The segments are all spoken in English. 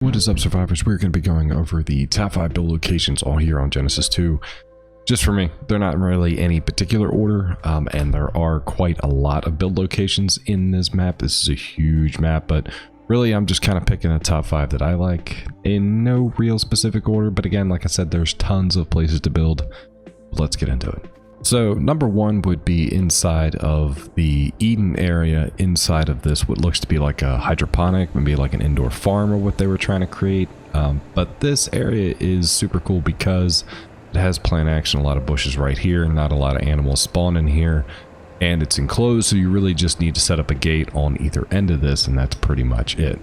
What is up, survivors? We're going to be going over the top 5 build locations all here on Genesis 2. Just for me, they're not really any particular order, and there are quite a lot of build locations in this map. This is a huge map, but really I'm just kind of picking the top 5 that I like in no real specific order. But again, like I said, there's tons of places to build. Let's get into it. So number 1 would be inside of the Eden area, inside of this what looks to be like a hydroponic, maybe like an indoor farm or what they were trying to create. But this area is super cool because it has plant action, a lot of bushes right here, not a lot of animals spawn in here, and it's enclosed, so you really just need to set up a gate on either end of this, and that's pretty much it.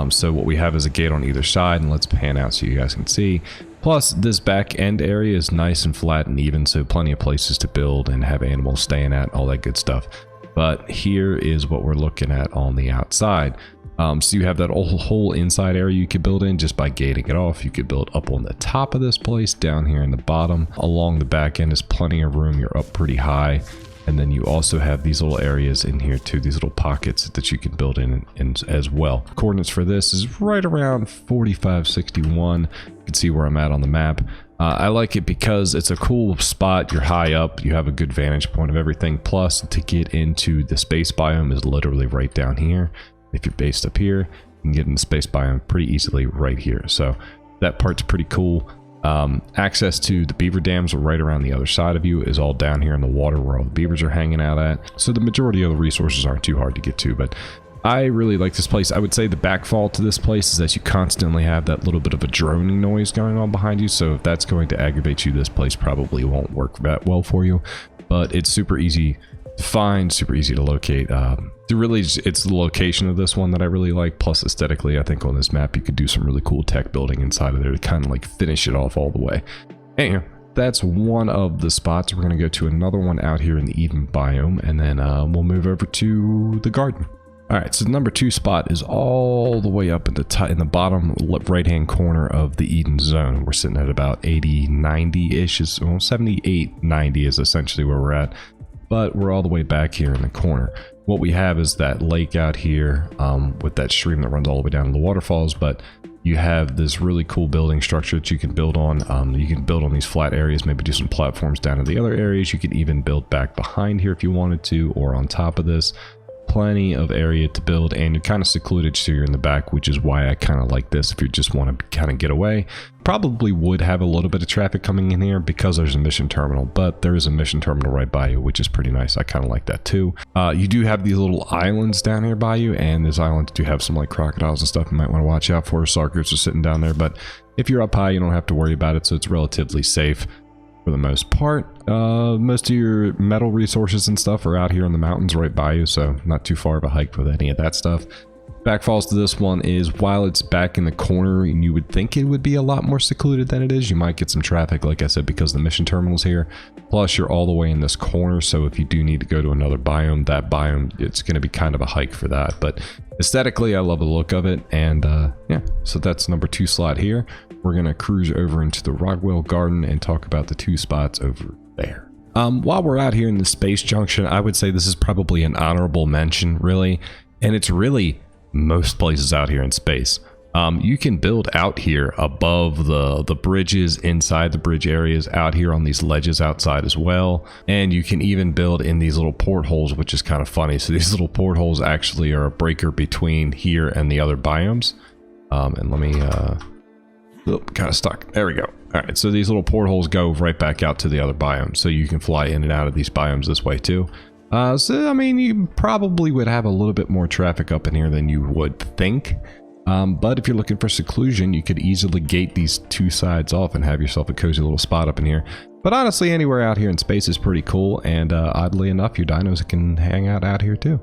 So what we have is a gate on either side, and let's pan out so you guys can see. Plus, this back end area is nice and flat and even, so plenty of places to build and have animals staying at, all that good stuff. But here is what we're looking at on the outside. So you have that whole inside area you could build in just by gating it off. You could build up on the top of this place, down here in the bottom. Along the back end is plenty of room. You're up pretty high. And then you also have these little areas in here too, these little pockets that you can build in as well. Coordinates for this is right around 4561. You can see where I'm at on the map. I like it because it's a cool spot. You're high up, you have a good vantage point of everything. Plus, to get into the space biome is literally right down here. If you're based up here, you can get in the space biome pretty easily right here. So that part's pretty cool. Access to the beaver dams right around the other side of you is all down here in the water where all the beavers are hanging out at. So the majority of the resources aren't too hard to get to, but I really like this place. I would say the backfall to this place is that you constantly have that little bit of a droning noise going on behind you. So if that's going to aggravate you, this place probably won't work that well for you, but it's super easy to find, super easy to locate. It's the location of this one that I really like. Plus, aesthetically, I think on this map you could do some really cool tech building inside of there to kind of like finish it off all the way. Anyway, that's one of the spots. We're going to go to another one out here in the Eden biome, and then we'll move over to the garden. All right, so the number 2 spot is all the way up in the bottom right hand corner of the Eden zone. We're sitting at about 80, 90-ish, well, 78, 90 is essentially where we're at. But we're all the way back here in the corner. What we have is that lake out here with that stream that runs all the way down to the waterfalls, but you have this really cool building structure that you can build on. You can build on these flat areas, maybe do some platforms down in the other areas. You could even build back behind here if you wanted to, or on top of this. Plenty of area to build, and you're kind of secluded, so you're in the back, which is why I kind of like this. If you just want to kind of get away, probably would have a little bit of traffic coming in here because there's a mission terminal, but there is a mission terminal right by you, which is pretty nice. I kind of like that too. You do have these little islands down here by you, and these islands do have some like crocodiles and stuff you might want to watch out for. Sarkers are sitting down there, but if you're up high, you don't have to worry about it, so it's relatively safe. For the most part, most of your metal resources and stuff are out here in the mountains right by you, so not too far of a hike with any of that stuff. Backfalls to this one is, while it's back in the corner and you would think it would be a lot more secluded than it is, you might get some traffic, like I said, because the mission terminal's here. Plus, you're all the way in this corner, so if you do need to go to another biome, that biome, it's going to be kind of a hike for that. But aesthetically, I love the look of it, and yeah, so that's number 2 slot here. We're going to cruise over into the Rockwells Garden and talk about the 2 spots over there. While we're out here in the Space Junction, I would say this is probably an honorable mention, really, and it's really most places out here in space. You can build out here above the bridges, inside the bridge areas, out here on these ledges outside as well, and you can even build in these little portholes, which is kind of funny. So these little portholes actually are a breaker between here and the other biomes. And let me kind of stuck. There we go. All right, so these little portholes go right back out to the other biomes, so you can fly in and out of these biomes this way too. So I mean, you probably would have a little bit more traffic up in here than you would think. But if you're looking for seclusion, you could easily gate these 2 sides off and have yourself a cozy little spot up in here. But honestly, anywhere out here in space is pretty cool, and oddly enough, your dinos can hang out here too.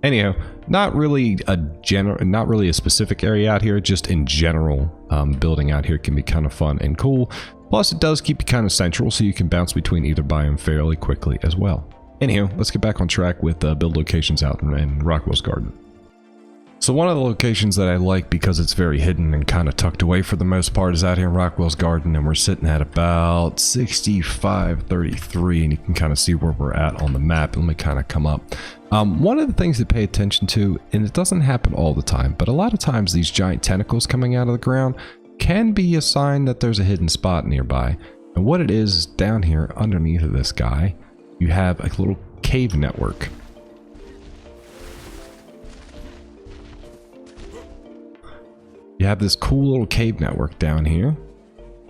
Anyhow, not really a specific area out here, just in general, building out here can be kind of fun and cool. Plus, it does keep you kind of central, so you can bounce between either biome fairly quickly as well. Anyhow, let's get back on track with build locations out in Rockwells Garden. So one of the locations that I like because it's very hidden and kind of tucked away for the most part is out here in Rockwells Garden, and we're sitting at about 6533, and you can kind of see where we're at on the map. Let me kind of come up. One of the things to pay attention to, and it doesn't happen all the time, but a lot of times these giant tentacles coming out of the ground can be a sign that there's a hidden spot nearby. And what it is down here underneath of this guy, you have a little cave network. You have this cool little cave network down here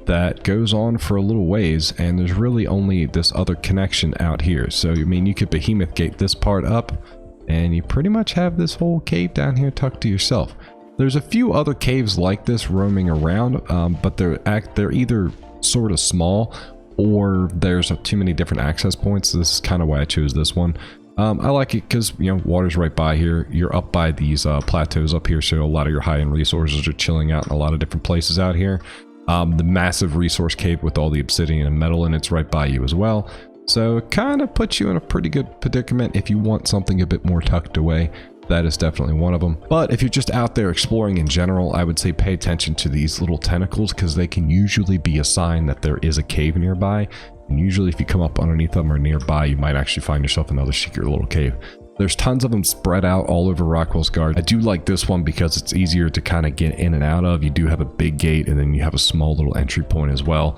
that goes on for a little ways, and there's really only this other connection out here. So, I mean, you could behemoth gate this part up, and you pretty much have this whole cave down here tucked to yourself. There's a few other caves like this roaming around, but they're either sort of small or there's too many different access points. So this is kind of why I chose this one. I like it because, you know, water's right by here. You're up by these plateaus up here, so a lot of your high-end resources are chilling out in a lot of different places out here. The massive resource cave with all the obsidian and metal in it's right by you as well. So it kind of puts you in a pretty good predicament if you want something a bit more tucked away. That is definitely one of them. But if you're just out there exploring in general, I would say pay attention to these little tentacles because they can usually be a sign that there is a cave nearby. And usually if you come up underneath them or nearby, you might actually find yourself another secret little cave. There's tons of them spread out all over Rockwells Garden. I do like this one because it's easier to kind of get in and out of. You do have a big gate, and then you have a small little entry point as well.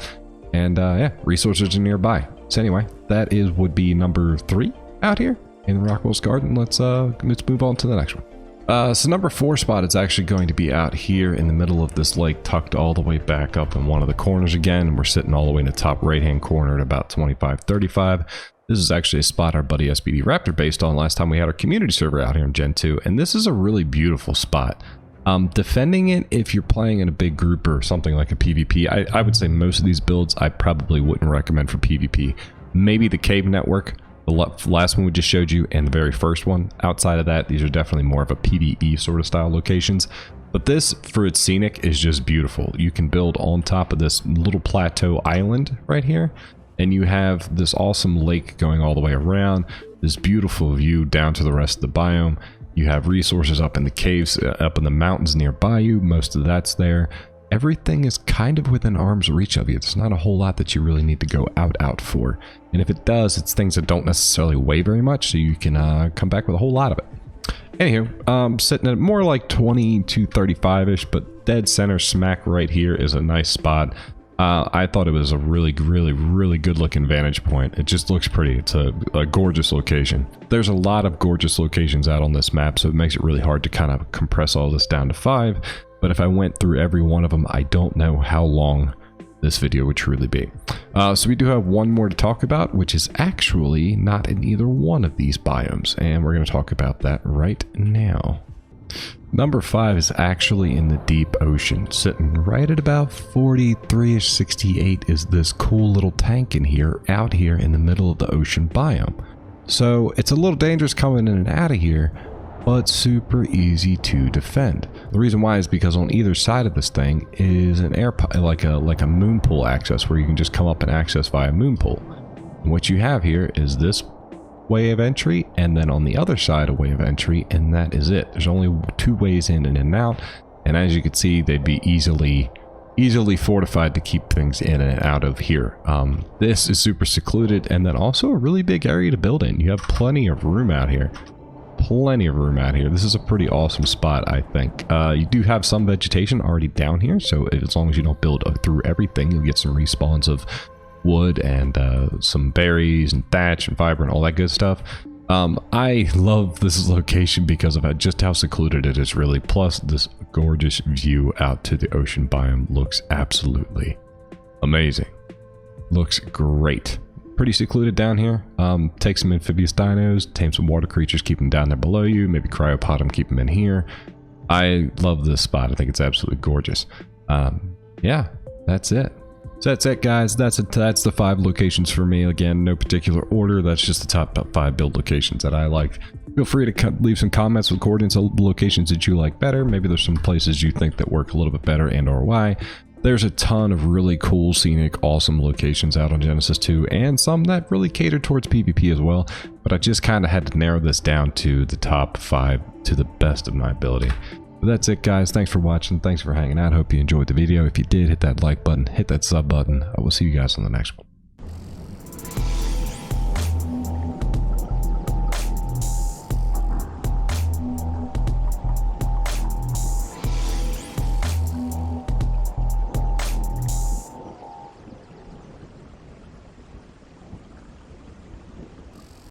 And yeah, resources are nearby. So anyway, that would be number 3 out here in Rockwells Garden. Let's move on to the next one. So number 4 spot is actually going to be out here in the middle of this lake, tucked all the way back up in one of the corners again. We're sitting all the way in the top right hand corner at about 2535. This is actually a spot our buddy SBD Raptor based on last time we had our community server out here in Gen 2, and this is a really beautiful spot. Defending it, if you're playing in a big group or something like a PvP, I would say most of these builds I probably wouldn't recommend for PvP. Maybe the cave network, the last one we just showed you, and the very first one. Outside of that, these are definitely more of a PvE sort of style locations. But this, for its scenic, is just beautiful. You can build on top of this little plateau island right here, and you have this awesome lake going all the way around, this beautiful view down to the rest of the biome. You have resources up in the caves, up in the mountains nearby you. Most of that's there. Everything is kind of within arm's reach of you. There's not a whole lot that you really need to go out for. And if it does, it's things that don't necessarily weigh very much, so you can come back with a whole lot of it. Anywho, sitting at more like 20 to 35-ish, but dead center smack right here is a nice spot. I thought it was a really good looking vantage point. It just looks pretty. It's a gorgeous location. There's a lot of gorgeous locations out on this map, so it makes it really hard to kind of compress all this down to 5. But if I went through every one of them, I don't know how long this video would truly be. So we do have one more to talk about, which is actually not in either one of these biomes, and we're going to talk about that right now. Number 5 is actually in the deep ocean. Sitting right at about 43-ish, 68 is this cool little tank in here, out here in the middle of the ocean biome. So it's a little dangerous coming in and out of here, but super easy to defend. The reason why is because on either side of this thing is an like a moon pool access, where you can just come up and access via moon pool. And what you have here is this way of entry, and then on the other side a way of entry, and that is it. There's only 2 ways in and out, and as you can see, they'd be easily fortified to keep things in and out of here. This is super secluded, and then also a really big area to build in. You have plenty of room out here. This is a pretty awesome spot, I think. You do have some vegetation already down here, so as long as you don't build through everything, you'll get some respawns of wood and some berries and thatch and fiber and all that good stuff. I love this location because of just how secluded it is, really. Plus, this gorgeous view out to the ocean biome looks absolutely amazing. Looks great. Pretty secluded down here. Take some amphibious dinos, tame some water creatures, keep them down there below you, maybe cryopod them, keep them in here. I love this spot. I think it's absolutely gorgeous. Yeah, that's it. So that's it, guys. That's the 5 locations for me. Again, no particular order. That's just the top 5 build locations that I like. Feel free to leave some comments with coordinates of the locations that you like better. Maybe there's some places you think that work a little bit better and or why. There's a ton of really cool, scenic, awesome locations out on Genesis 2, and some that really cater towards PvP as well. But I just kind of had to narrow this down to the top 5 to the best of my ability. But that's it, guys. Thanks for watching. Thanks for hanging out. Hope you enjoyed the video. If you did, hit that like button, hit that sub button. I will see you guys on the next one.